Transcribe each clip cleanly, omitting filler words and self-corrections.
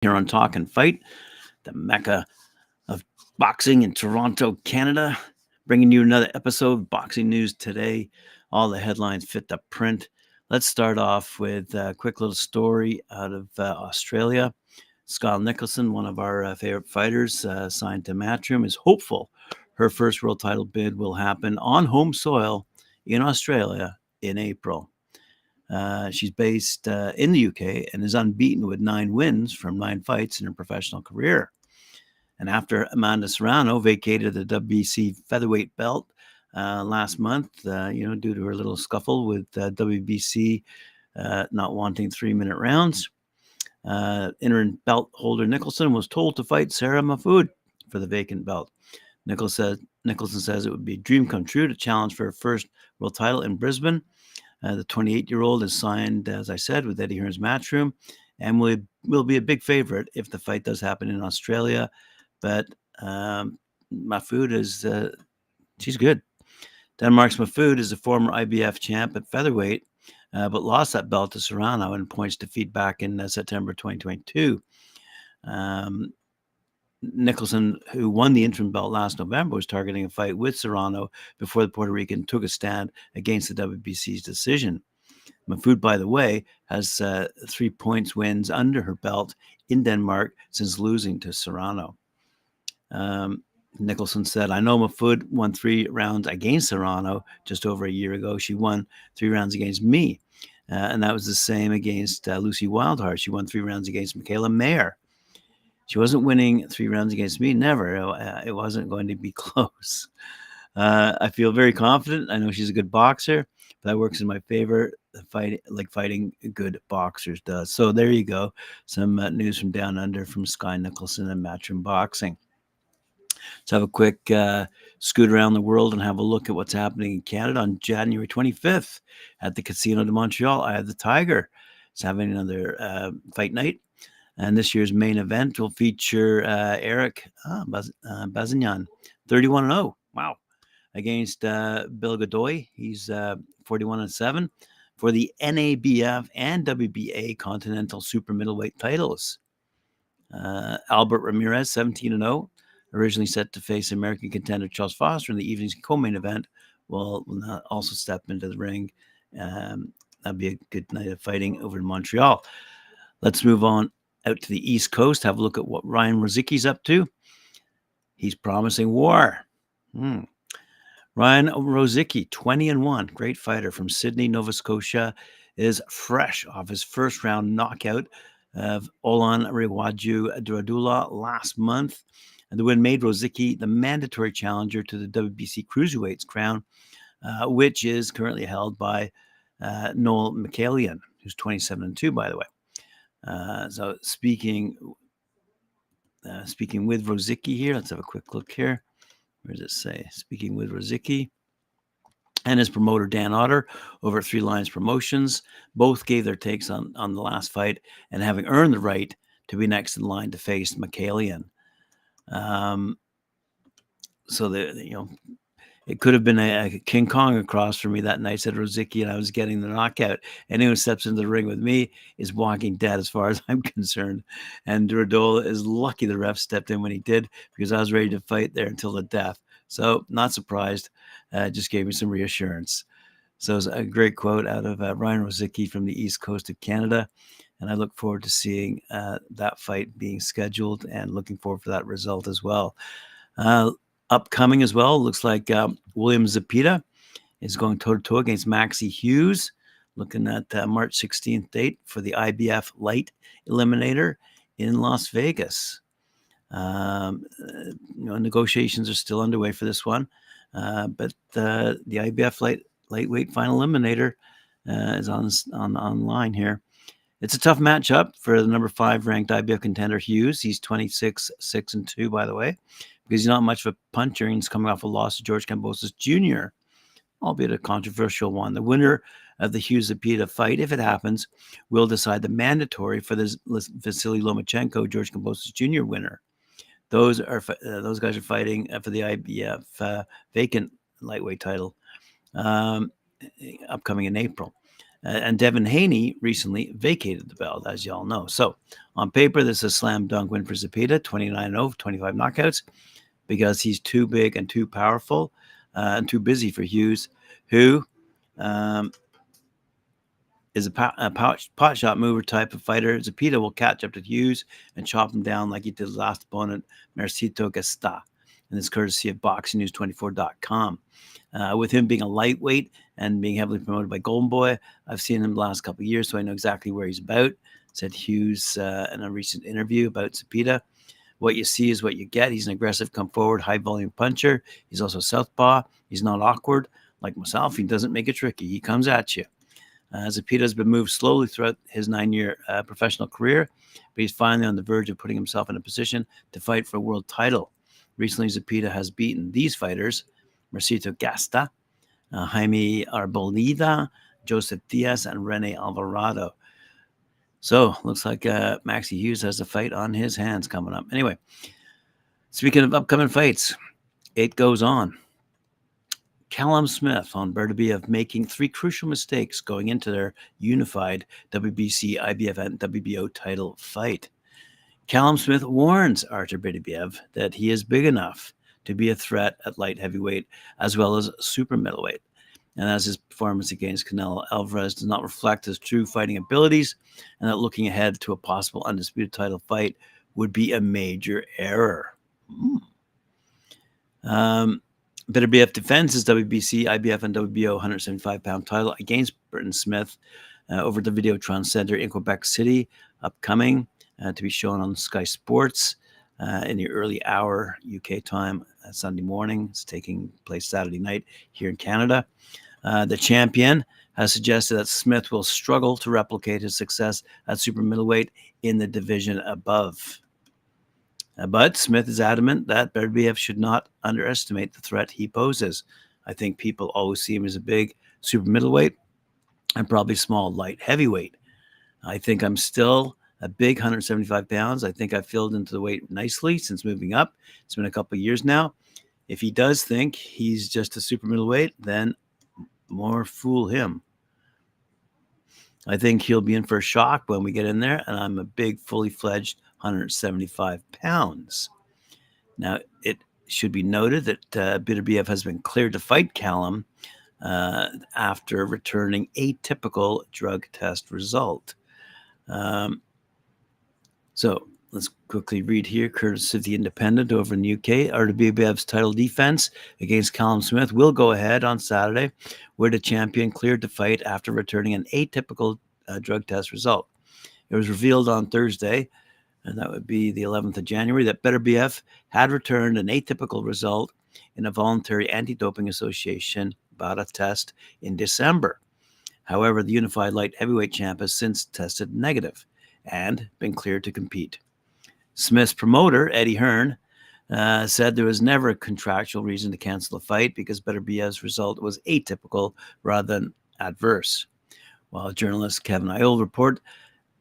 here on Talk and Fight, the mecca of boxing in Toronto, Canada. Bringing you another episode of Boxing News today. All the headlines fit the print. Let's start off with a quick little story out of Australia. Skye Nicolson, one of our favorite fighters, signed to Matchroom, is hopeful her first world title bid will happen on home soil in Australia in April. She's based in the UK and is unbeaten with 9 wins from 9 fights in her professional career. And after Amanda Serrano vacated the WBC featherweight belt last month, due to her little scuffle with WBC not wanting 3-minute rounds, interim belt holder Nicolson was told to fight Sarah Mahfoud for the vacant belt. Nicholson says it would be a dream come true to challenge for her first world title in Brisbane. The 28-year-old is signed, as I said, with Eddie Hearn's Matchroom and will be a big favorite if the fight does happen in Australia. But Mahfoud is she's good. Denmark's Mahfoud is a former IBF champ at featherweight, but lost that belt to Serrano in points defeat back in September 2022. Nicolson, who won the interim belt last November, was targeting a fight with Serrano before the Puerto Rican took a stand against the WBC's decision. Mahfoud, by the way, has 3 points wins under her belt in Denmark since losing to Serrano. Nicolson said, I know Mahfoud won 3 rounds against Serrano just over a year ago. She won 3 rounds against me. And that was the same against Lucy Wildheart. She won 3 rounds against Michaela Mayer. She wasn't winning 3 rounds against me. Never. It wasn't going to be close. I feel very confident. I know she's a good boxer. That works in my favor. Fighting good boxers does. So there you go. Some news from Down Under from Skye Nicolson and Matchroom Boxing. Let's have a quick scoot around the world and have a look at what's happening in Canada on January 25th at the Casino de Montreal. I have the Tiger. It's having another fight night. And this year's main event will feature Eric Bazignan, 31-0. Wow. Against Bill Godoy. He's 41-7 for the NABF and WBA Continental Super Middleweight titles. Albert Ramirez, 17-0, originally set to face American contender Charles Foster in the evening's co-main event, will also step into the ring. That'd be a good night of fighting over in Montreal. Let's move on out to the East Coast, have a look at what Ryan Rozicki's up to. He's promising war. Ryan Rozicki, 20-1, great fighter from Sydney, Nova Scotia, is fresh off his first round knockout of Olan Rewaju Duradula last month. And the win made Rozicki the mandatory challenger to the WBC Cruiserweight's crown, which is currently held by Noel McCallion, who's 27-2, by the way. So speaking with Rozicki here, let's have a quick look here. Where does it say? Speaking with Rozicki and his promoter Dan Otter over at Three Lions Promotions, both gave their takes on the last fight and having earned the right to be next in line to face McCallion. So it could have been a King Kong across from me that night, said Rozicki, and I was getting the knockout. Anyone who steps into the ring with me is walking dead as far as I'm concerned. And Duradola is lucky the ref stepped in when he did, because I was ready to fight there until the death. So not surprised, just gave me some reassurance. So it's a great quote out of Ryan Rozicki from the East Coast of Canada. And I look forward to seeing that fight being scheduled and looking forward for that result as well. Upcoming as well, looks like William Zepeda is going toe-to-toe against Maxie Hughes, looking at March 16th date for the IBF Light Eliminator in Las Vegas. Negotiations are still underway for this one, but the IBF Lightweight Final Eliminator is online here. It's a tough matchup for the number 5 ranked IBF contender Hughes. He's 26-6-2, by the way, because he's not much of a puncher. He's coming off a loss to George Kambosos Jr., albeit a controversial one. The winner of the Hughes-Zepeda fight, if it happens, will decide the mandatory for the Vasily Lomachenko George Kambosos Jr. winner. Those guys are fighting for the IBF vacant lightweight title upcoming in April. And Devin Haney recently vacated the belt, as you all know. So on paper, this is a slam dunk win for Zepeda, 29-0, 25 knockouts, because he's too big and too powerful and too busy for Hughes, who is a pot shot mover type of fighter. Zepeda will catch up to Hughes and chop him down like he did his last opponent, Mercito Gasta. And it's courtesy of BoxingNews24.com. With him being a lightweight and being heavily promoted by Golden Boy, I've seen him the last couple of years, so I know exactly where he's about, said Hughes in a recent interview about Zepeda. What you see is what you get. He's an aggressive, come-forward, high-volume puncher. He's also southpaw. He's not awkward. Like myself, he doesn't make it tricky. He comes at you. Zepeda has been moved slowly throughout his 9-year professional career, but he's finally on the verge of putting himself in a position to fight for a world title. Recently, Zepeda has beaten these fighters: Mercito Gasta, Jaime Arboleda, Joseph Diaz, and Rene Alvarado. So, looks like Maxie Hughes has a fight on his hands coming up. Anyway, speaking of upcoming fights, it goes on. Callum Smith on Beterbiev making 3 crucial mistakes going into their unified WBC, IBF, and WBO title fight. Callum Smith warns Artur Beterbiev that he is big enough to be a threat at light heavyweight as well as super middleweight. And as his performance against Canelo Alvarez does not reflect his true fighting abilities, and that looking ahead to a possible undisputed title fight would be a major error. Beterbiev defends his WBC, IBF, and WBO 175-pound title against Britton Smith over the Videotron Center in Quebec City, upcoming to be shown on Sky Sports in the early hour UK time Sunday morning. It's taking place Saturday night here in Canada. The champion has suggested that Smith will struggle to replicate his success at super middleweight in the division above. But Smith is adamant that Beterbiev should not underestimate the threat he poses. I think people always see him as a big super middleweight and probably small light heavyweight. I think I'm still a big 175 pounds. I think I've filled into the weight nicely since moving up. It's been a couple of years now. If he does think he's just a super middleweight, then more fool him. I think he'll be in for a shock when we get in there, and I'm a big, fully fledged 175 pounds. Now, it should be noted that Beterbiev has been cleared to fight Callum after returning atypical drug test result. So let's quickly read here, courtesy of The Independent over in the UK. Artur Beterbiev's title defense against Callum Smith will go ahead on Saturday, where the champion cleared to fight after returning an atypical drug test result. It was revealed on Thursday, and that would be the 11th of January, that Beterbiev had returned an atypical result in a voluntary anti-doping association VADA test in December. However, the unified light heavyweight champ has since tested negative and been cleared to compete. Smith's promoter, Eddie Hearn, said there was never a contractual reason to cancel the fight because Beterbiev's result was atypical rather than adverse. While journalist Kevin Iole report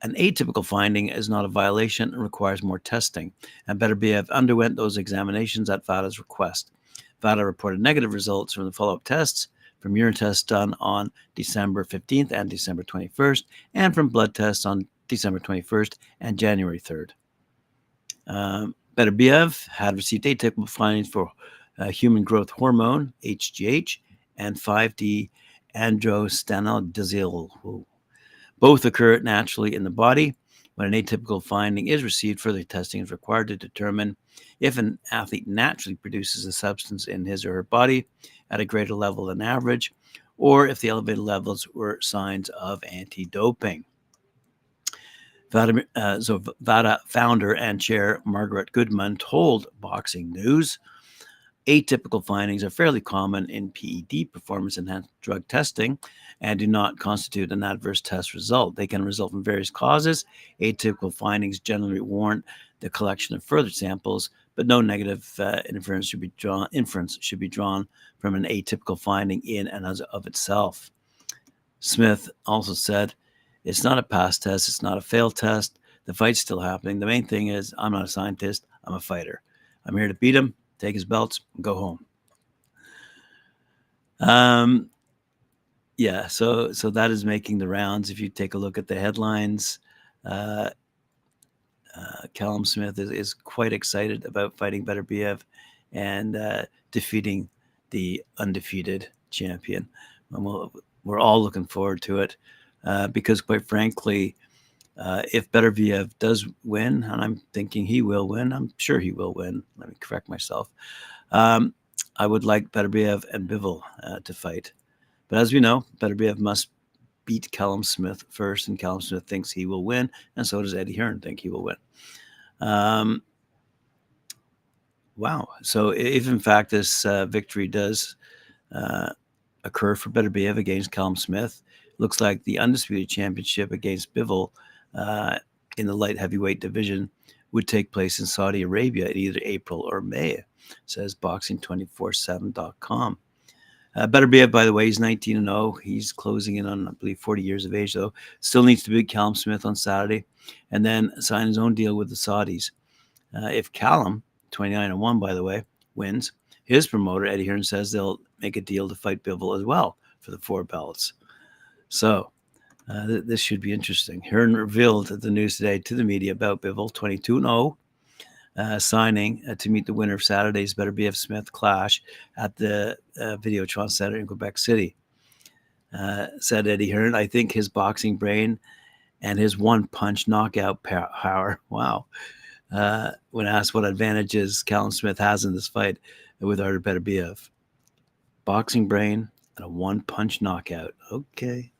an atypical finding is not a violation and requires more testing, and Beterbiev underwent those examinations at VADA's request. VADA reported negative results from the follow-up tests, from urine tests done on December 15th and December 21st, and from blood tests on December 21st and January 3rd. Beterbiev had received atypical findings for human growth hormone, HGH, and 5D androstenediol. Both occur naturally in the body. When an atypical finding is received, further testing is required to determine if an athlete naturally produces a substance in his or her body at a greater level than average, or if the elevated levels were signs of anti-doping. VADA founder and chair Margaret Goodman told Boxing News, atypical findings are fairly common in PED, performance-enhanced drug testing, and do not constitute an adverse test result. They can result from various causes. Atypical findings generally warrant the collection of further samples, but no negative inference should be drawn from an atypical finding in and of itself. Smith also said, it's not a pass test. It's not a failed test. The fight's still happening. The main thing is I'm not a scientist. I'm a fighter. I'm here to beat him, take his belts, and go home. Yeah, so that is making the rounds. If you take a look at the headlines, uh, Callum Smith is quite excited about fighting Beterbiev and defeating the undefeated champion. And we're all looking forward to it because, quite frankly, if Beterbiev does win, and I'm thinking he will win, I'm sure he will win. Let me correct myself. Um, I would like Beterbiev and Bivol to fight. But as we know, Beterbiev must beat Callum Smith first, and Callum Smith thinks he will win, and so does Eddie Hearn think he will win. Um, wow. So if in fact this victory does uh, occur for Beterbiev against Callum Smith, looks like the undisputed championship against Bivol uh, in the light heavyweight division would take place in Saudi Arabia in either April or May, says boxing247.com. Beterbiev, by the way, he's 19-0. He's closing in on, I believe, 40 years of age, though. Still needs to beat Callum Smith on Saturday and then sign his own deal with the Saudis. If Callum, 29-1, by the way, wins, his promoter, Eddie Hearn, says they'll make a deal to fight Bivol as well for the 4 belts. So this should be interesting. Hearn revealed the news today to the media about Bivol, 22-0, signing to meet the winner of Saturday's Beterbiev Smith clash at the Videotron Center in Quebec City. Said Eddie Hearn, I think his boxing brain and his one-punch knockout power, wow. When asked what advantages Callum Smith has in this fight with Artur Beterbiev. Boxing brain and a one-punch knockout. Okay.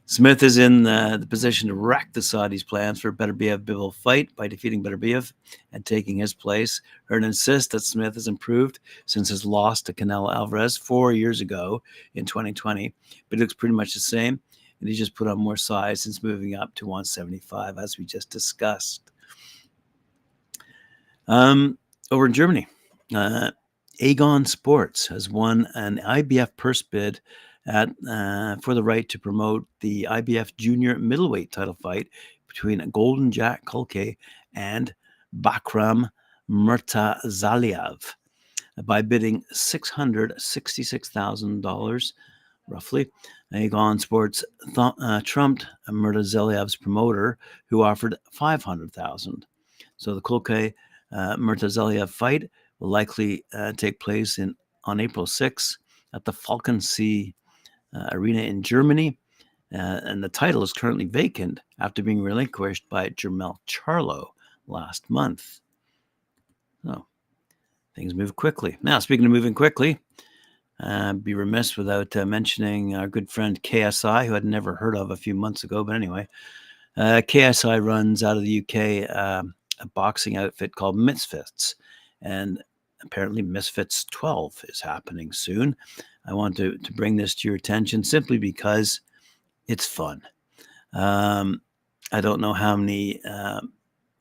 Smith is in the position to wreck the Saudis' plans for a Beterbiev-Bivol fight by defeating Beterbiev and taking his place. Hearn insists that Smith has improved since his loss to Canelo Alvarez 4 years ago in 2020, but he looks pretty much the same, and he's just put on more size since moving up to 175, as we just discussed. Over in Germany, Aegon Sports has won an IBF purse bid for the right to promote the IBF junior middleweight title fight between Golden Jack Kulke and Bakram Murtazaliev by bidding $666,000 roughly. Aegon Sports trumped Murtazaliev's promoter, who offered $500,000. So the Kulke Murtazaliev fight will likely take place on April 6th at the Falcon Sea Arena in Germany. And the title is currently vacant after being relinquished by Jermell Charlo last month. So things move quickly. Now, speaking of moving quickly, be remiss without mentioning our good friend KSI, who I'd never heard of a few months ago. But anyway, KSI runs out of the UK a boxing outfit called Misfits, and apparently Misfits 12 is happening soon. I want to bring this to your attention simply because it's fun. I don't know how many.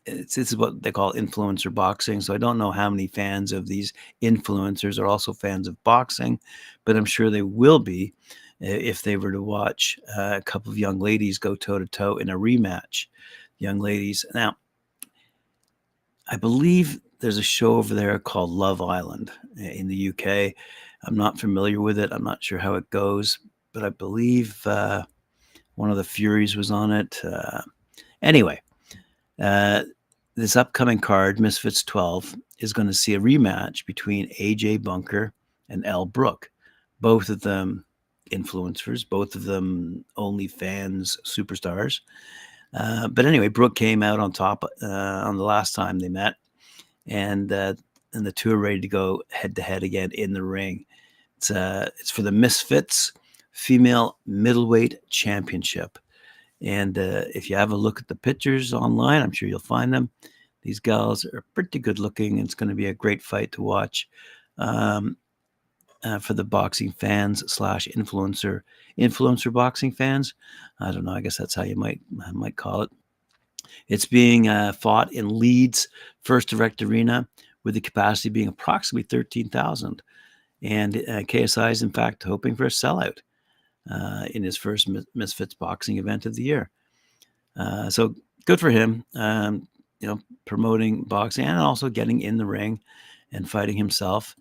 This is what they call influencer boxing. So I don't know how many fans of these influencers are also fans of boxing, but I'm sure they will be if they were to watch a couple of young ladies go toe-to-toe in a rematch. Young ladies. Now, I believe there's a show over there called Love Island in the UK. I'm not familiar with it. I'm not sure how it goes, but I believe one of the Furies was on it. Anyway, this upcoming card, Misfits 12, is going to see a rematch between AJ Bunker and Elle Brooke. Both of them influencers, both of them OnlyFans superstars. But anyway, Brooke came out on top on the last time they met, and the two are ready to go head-to-head again in the ring. It's for the Misfits Female Middleweight Championship. And if you have a look at the pictures online, I'm sure you'll find them. These gals are pretty good looking. And it's going to be a great fight to watch for the boxing fans / influencer boxing fans. I don't know. I guess that's how you might call it. It's being fought in Leeds First Direct Arena, with the capacity being approximately 13,000. And KSI is, in fact, hoping for a sellout in his first Misfits boxing event of the year. So good for him, promoting boxing and also getting in the ring and fighting himself.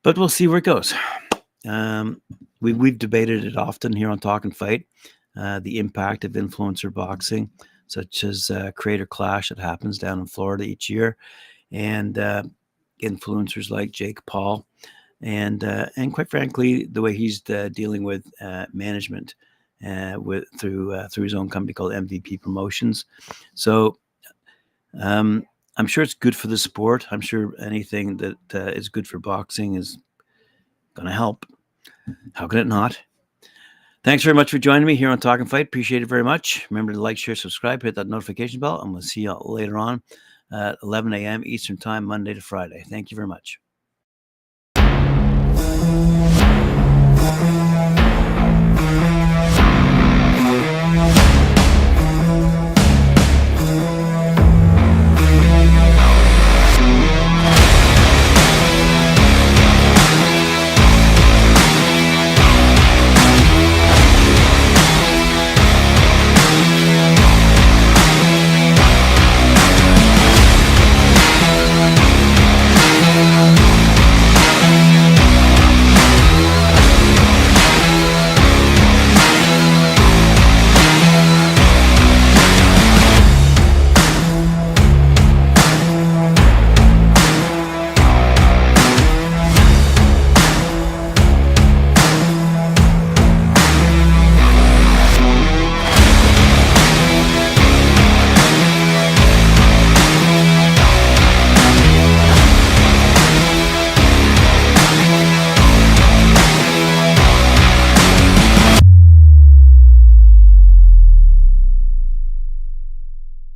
But we'll see where it goes. we've debated it often here on Talk and Fight, the impact of influencer boxing, such as Creator Clash that happens down in Florida each year, and influencers like Jake Paul, and quite frankly, the way he's dealing with management through his own company called MVP Promotions. So I'm sure it's good for the sport. I'm sure anything that is good for boxing is going to help. How can it not? Thanks very much for joining me here on Talk and Fight. Appreciate it very much. Remember to like, share, subscribe, hit that notification bell, and we'll see you later on at 11 a.m. Eastern Time, Monday to Friday. Thank you very much.